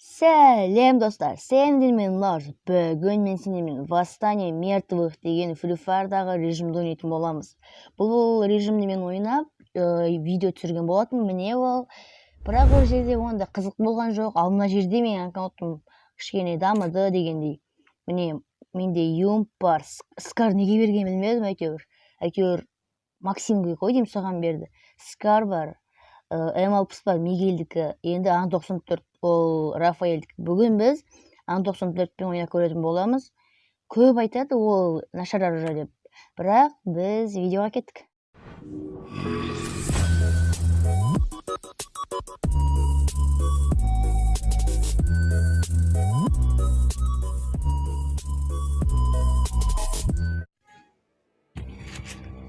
Сәлем достар, мен Ларс. Бүгін мен сендермен Восстание мертвых деген Free Fire'дағы режимді ойнайтын боламыз. Бұл режимді мен ойнап, видео түсірген болатын, міне ол. Бірақ ол жерде онда қызық болған жоқ. Ал мына жерде мен аккаунтым кішкене дамыды дегендей. Міне, менде юмп бар. Скар неге берген білмедім, әйтеуір Максимге қой деймін, соған берді. Скар бар. М60 бар, Мигельдікі, енді Ан-94 ол Рафаэльдікі. Бүгін біз Ан-94-пен ойнап көретін боламыз. Көп айтады ол нашар оружие деп. Бірақ біз видеоға кеттік.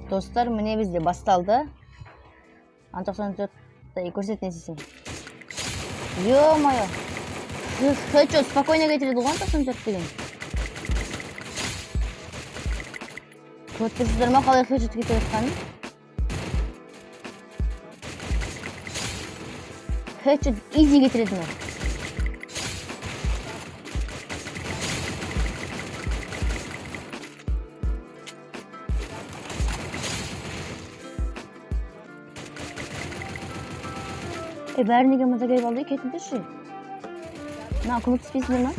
Достар, міне бізде басталды. Ан-94-ті көрсеткен сесен. Ё-моё! Хэдшот спокойно кетіреді ғой Ан-94 деген. Көріп тұрсыздар ма қалай хэдшот кетіп жатқанын? Хэдшот изи кетіреді ме? Бәрі неге маза келіп алды, кетіңдерші. Мына, көмектеспейсіңдер ма?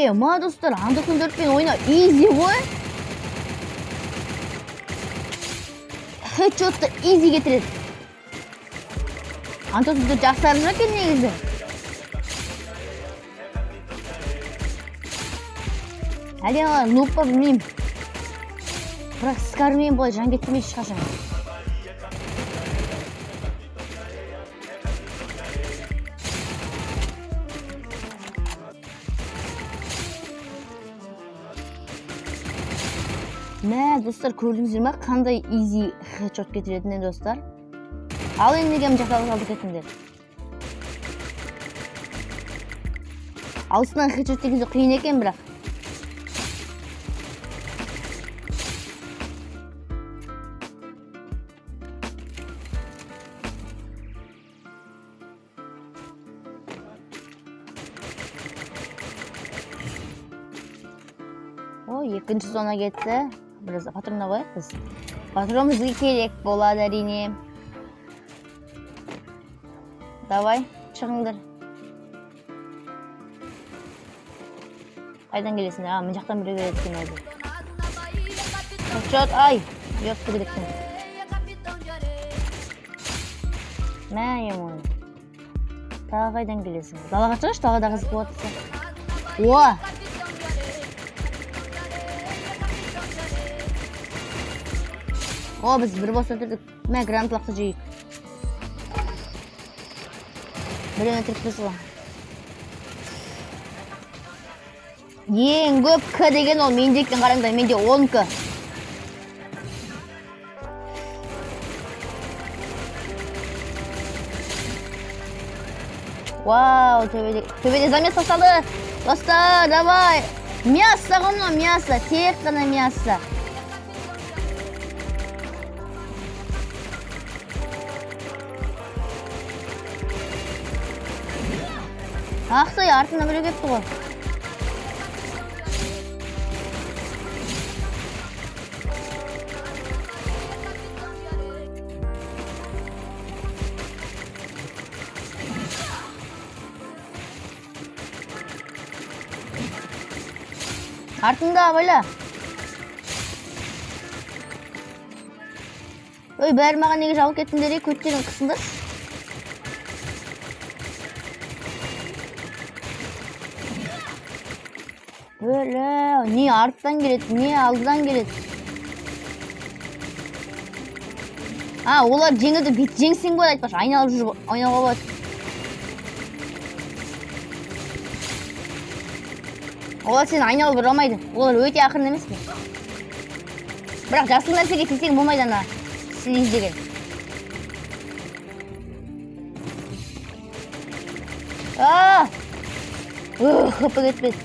Ма достар, Ан-94-пен ойна изи ғой. Хэдшотты изи кетіреді. Ан-94 жақсарып екен негізі. Әлде алар нуп па білмеймін. Бірақ скармен былай жан кетірмей ешқашан. Мә, достар, көрдіңіздер ма, қандай изи хэдшот кетіретінен, достар. Ал енді неге жақталып алды кетіңдер. Алысынан хэдшот дегенде қиын екен, бірақ. О, екінші зона кетті. Біраз патронна қояйық біз. Патрон бізге керек болады әрине. Давай, шығыңдар. Қайдан келесіңдер? Мен жақтан біреу келеді екен әлде. Хэдшот, ай! Йоқты кеткен. Мә, емон. Тағы қайдан келесің? Далаға шығыш, далада қызық болады. О! О, біз бір бос өтірдік. Мә, гранаталақты жейік. Бірін өтірік біз ғой. Ең көп К деген ол менде екен, қараңдар, менде 10 К. Вау, төбеде замес басталды. Достар, давай. Мясо ғыны, мясо, тек қана мясо. Ақсай, артына біреу кепті ғой. Артында, байла. Ой, бәрі маған неге жауып кеттіңдер, көттерін қысыңдар. Böyle, не арттан келеді, не алдыдан келеді. Олар жеңілді, бет жеңсең болады, айтпашы, айналып жүріп, ойнауға болады. Олар сені айналып ұрамайды. Олар өте ақырын емес пе? Бірақ жақсы нәрсеге тисең болмайды ана. Сен іздеген. Хп кетпеді.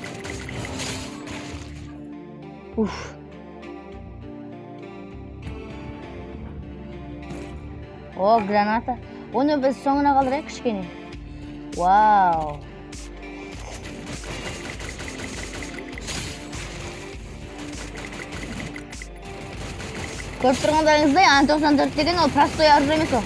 О, граната. Оны біз соңына қалдырайық кішкене. Вау. Көріп тұрғандарыңыздай, Ан-94 деген ол простой оружие емес ол.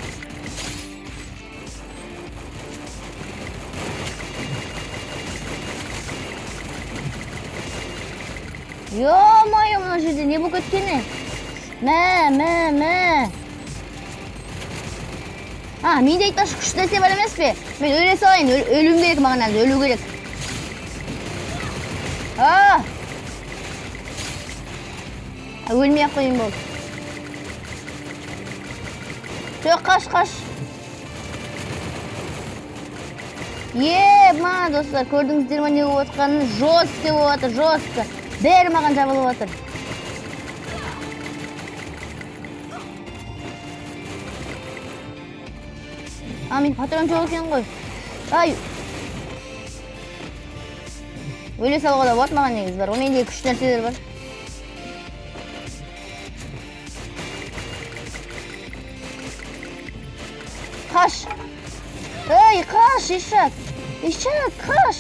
Ё-моё, мына жерде не болып кеткені? Мә. Менде айтпашы күшті нәрсе бар емес пе? Мен өле салайын, өлім керек маған әлі, өлу керек. Өлмей-ақ қойын болды. Жоқ, қаш. Мана достар, көрдіңіздер ме не болып отқанын? Жостко болып отыр, жостко. Бәрі маған жабылып отыр. Мен патрон жоқ екен ғой. Өле салуға да болады маған негіз бар. Менде күшті нәрселер бар. Қаш. Қаш, ешат, қаш.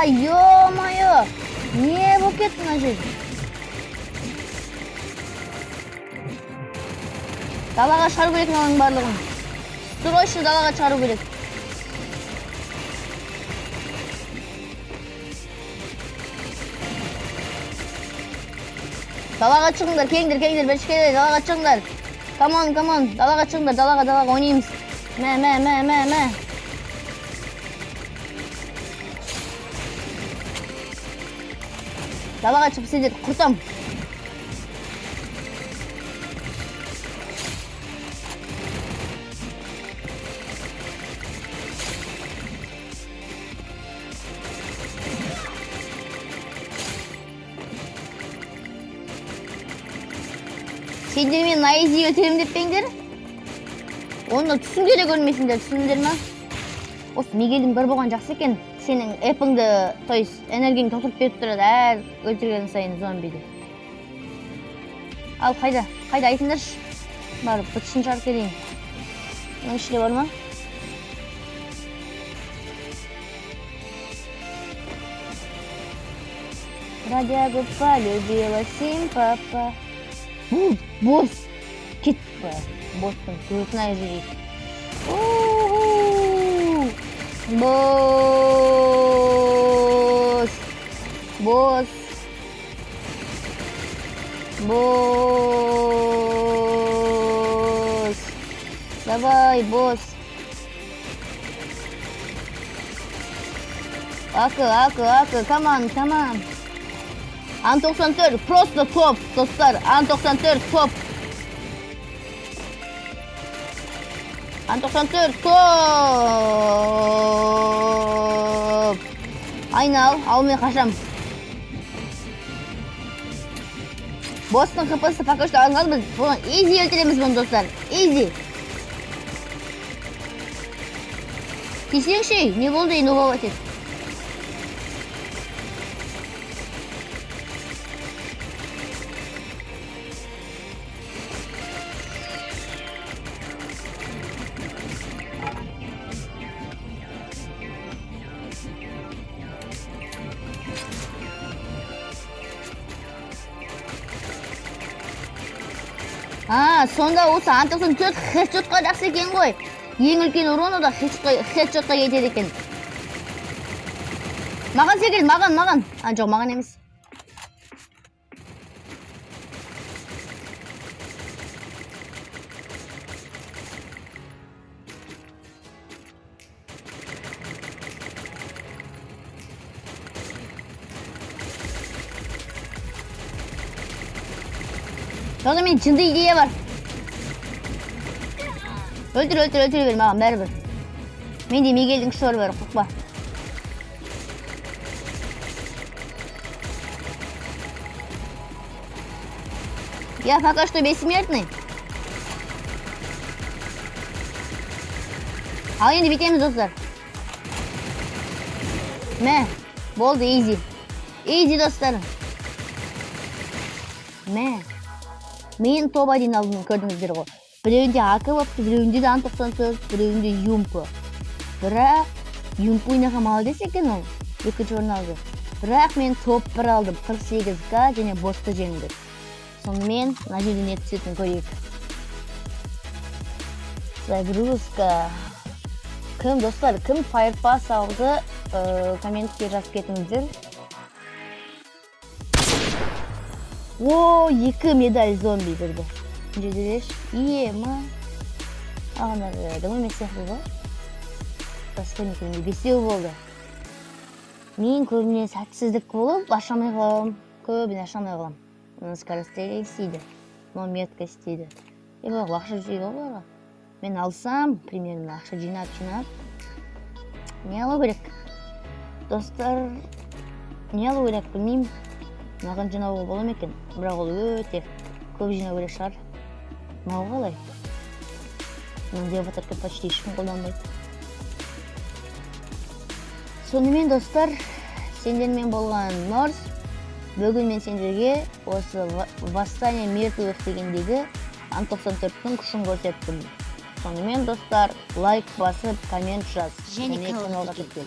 Ё-моё, не болып кетті мына жер. Далаға шығару керек мынаның барлығын. Срочно далаға шығару керек. Далаға шығыңдар, келіңдер, бәшкелер, далаға шығыңдар. Come on, далаға шығыңдар, далаға ойнаймыз. Мә. Далаға шығып сендерді құртам. Сендер мен найзи өтерім деп пеңдер? Оны түсінде де көрмейсіңдер, түсіндер ма? Осы Мигелдің бір болған жақсы екен. Сенің эпіңді, то есть энергияң тоқтырып беріп тұрады әр өлтірген сайын зомбиді. Ал қайда айтыңдаршы? Барып бытышын жарып келейін. Мұның ішінде бар ма? Бродягу полюбила симпапа. Босс! Кетті. Босстың көзіне жүрейік. Босс! Давай, босс! Акы, команд! Ан-94 просто топ, достар! Ан-94 топ! Ан-94 топ! Айнал, ал мен қашам. Босстың хпсы пока что алынған біз. Бұған изи өлтіреміз бұны, достар. Изи. Тесеңші, не болды енді оға өтеді? Сонда осы Ан-94 хедшотқа жақсы екен ғой. Ең үлкен урон ода хедшотқа кетеді екен. Маған секірді, маған. Жоқ, маған емес. Sonra мен жынды идея бар. Өлтүр бер, маған бәрібір. Менде Мигелдің күші бар, қорқпа. Я пока что бессмертный. Ал енді битеміз, достар. Мә, болды, изи. Изи, достар. Мә. Мен топ 1 алдым, көрдіңіздер ғой. Біреуінде АК бапты, біреуінде де Ан-94, біреуінде Юмпы. Бірақ Юмпы ойнаға молодец екен ол. Екінші орын алды. Бірақ мен топ 1 алдым, 48к және босты жеңдік. Сонымен на жерде не түсетін көрейік. Загрузка. Кім, достар, кім Firepass алды, комментке жазып кетіңіздер. О, 2 медаль зомби берді. Жеделеш. Ма? Ағандар дым емес сияқты ғой. Расходникімде 5 болды. Мен көбіне сәтсіздік болып, ашамай қалам. Көбіне ашамай қалам. Скоростегі істейді. Но метка істейді. Бірақ ақша жейді оларға. Мен алсам, примерно ақша жинап. Не алу керек? Достар, не алу керек білмеймін. Маған жинауға болам екен. Бірақ ол өте көп жинау керек шығар. Мау қалай? Менде аватарка почти ешкім қолданбайды. Сонымен, достар, сендермен болған Норс. Бүгін мен сендерге осы Восстание мертвых дегендегі Ан-94-тің күшін көрсеттім. Сонымен, достар, лайк басып, коммент жаз. Және каналға түртпел.